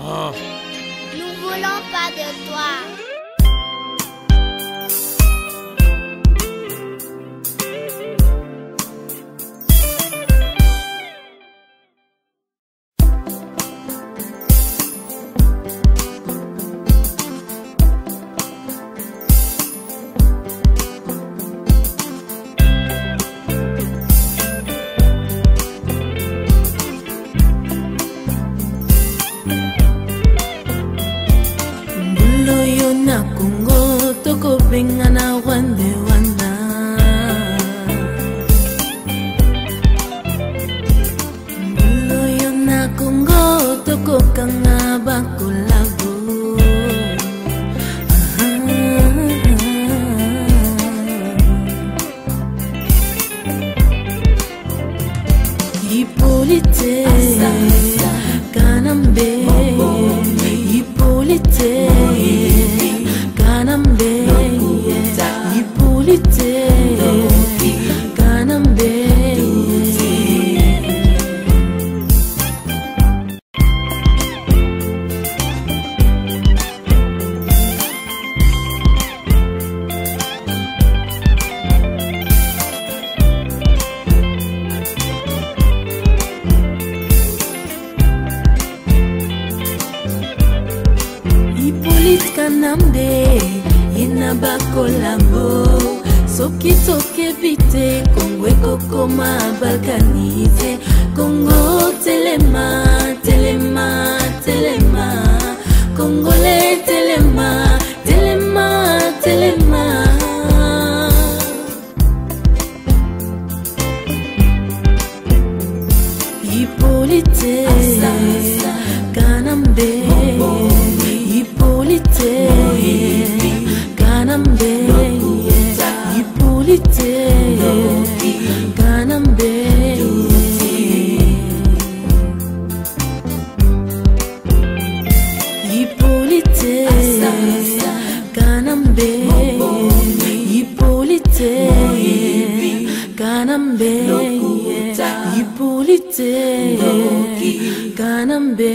Nous voulons pas de toi. Kungo toko bengana wande wana Mulo yona kungo toko kanga bakulabu Hippolyte Kanambe Hippolyte Kanambe Hippolyte Kanambe Hippolyte Kanambe Yena bakolabo Soki toke bite Kongo ekokoma balkanize Kongo telema, telema, telema Congolais telema, telema, telema Hippolyte Kanambe Hippolyte Kanambe Hippolyte Kanambe Hippolyte Kanambe Hippolyte Kanambe Hippolyte Kanambe